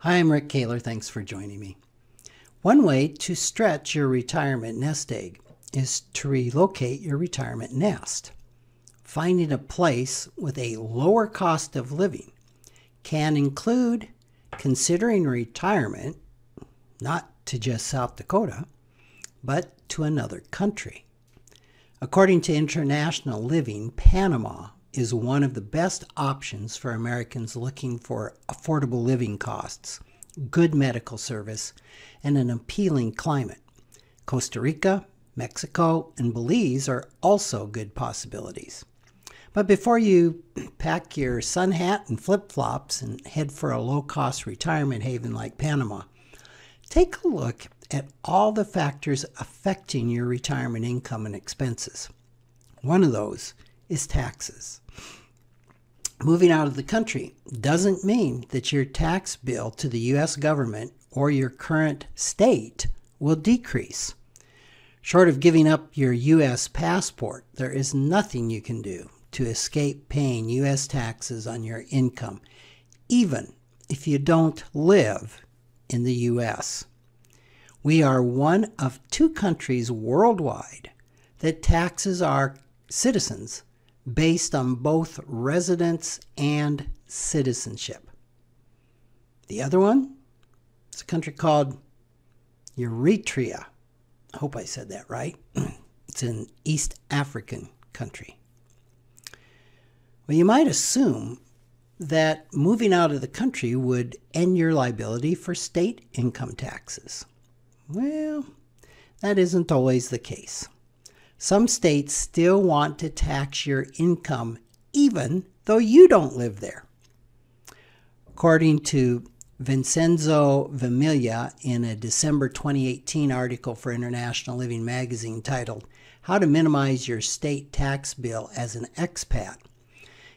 Hi, I'm Rick Kaler. Thanks for joining me. One way to stretch your retirement nest egg is to relocate your retirement nest. Finding a place with a lower cost of living can include considering retirement, not to just South Dakota, but to another country. According to International Living, Panama is one of the best options for Americans looking for affordable living costs, good medical service, and an appealing climate. Costa Rica, Mexico, and Belize are also good possibilities. But before you pack your sun hat and flip-flops and head for a low-cost retirement haven like Panama, take a look at all the factors affecting your retirement income and expenses. One of those is taxes. Moving out of the country doesn't mean that your tax bill to the U.S. government or your current state will decrease. Short of giving up your U.S. passport, there is nothing you can do to escape paying U.S. taxes on your income, even if you don't live in the U.S. We are one of two countries worldwide that taxes our citizens based on both residence and citizenship. The other one is a country called Eritrea. I hope I said that right. It's an East African country. Well, you might assume that moving out of the country would end your liability for state income taxes. Well, that isn't always the case. Some states still want to tax your income even though you don't live there. According to Vincenzo Vermiglia in a December 2018 article for International Living magazine titled, "How to Minimize Your State Tax Bill as an Expat,"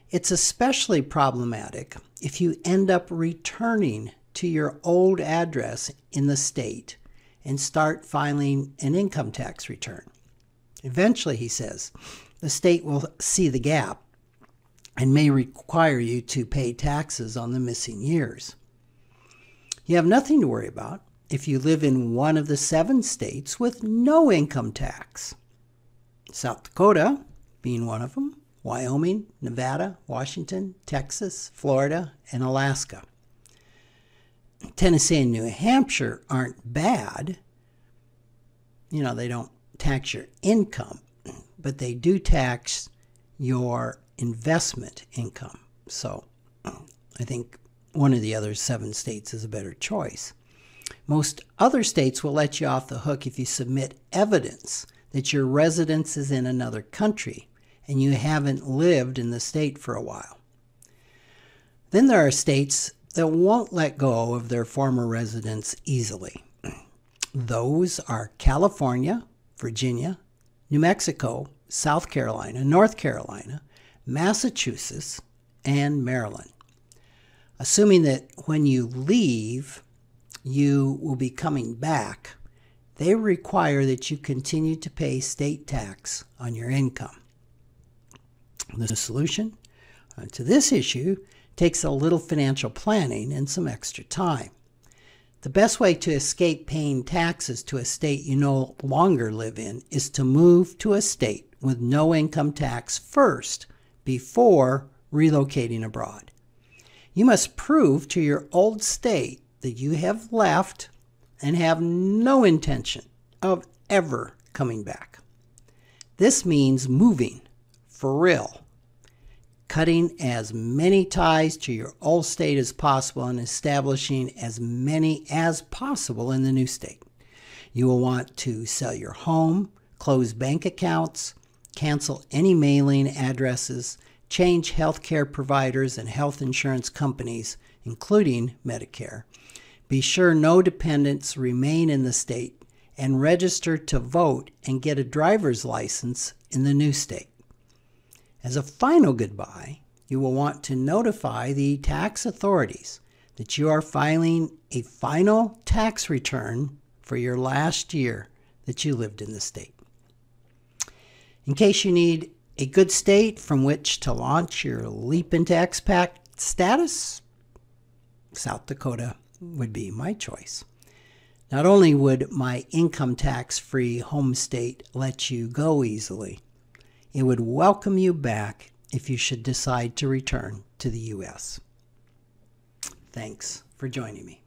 it's especially problematic if you end up returning to your old address in the state and start filing an income tax return. Eventually, he says, the state will see the gap and may require you to pay taxes on the missing years. You have nothing to worry about if you live in one of the 7 states with no income tax. South Dakota being one of them, Wyoming, Nevada, Washington, Texas, Florida, and Alaska. Tennessee and New Hampshire aren't bad. You know, they don't tax your income, but they do tax your investment income. So I think one of the other 7 states is a better choice. Most other states will let you off the hook if you submit evidence that your residence is in another country and you haven't lived in the state for a while. Then there are states that won't let go of their former residents easily. Those are California, Virginia, New Mexico, South Carolina, North Carolina, Massachusetts, and Maryland. Assuming that when you leave, you will be coming back, they require that you continue to pay state tax on your income. The solution to this issue takes a little financial planning and some extra time. The best way to escape paying taxes to a state you no longer live in is to move to a state with no income tax first before relocating abroad. You must prove to your old state that you have left and have no intention of ever coming back. This means moving for real, cutting as many ties to your old state as possible and establishing as many as possible in the new state. You will want to sell your home, close bank accounts, cancel any mailing addresses, change health care providers and health insurance companies, including Medicare. Be sure no dependents remain in the state, and register to vote and get a driver's license in the new state. As a final goodbye, you will want to notify the tax authorities that you are filing a final tax return for your last year that you lived in the state. In case you need a good state from which to launch your leap into expat status, South Dakota would be my choice. Not only would my income tax-free home state let you go easily, it would welcome you back if you should decide to return to the U.S. Thanks for joining me.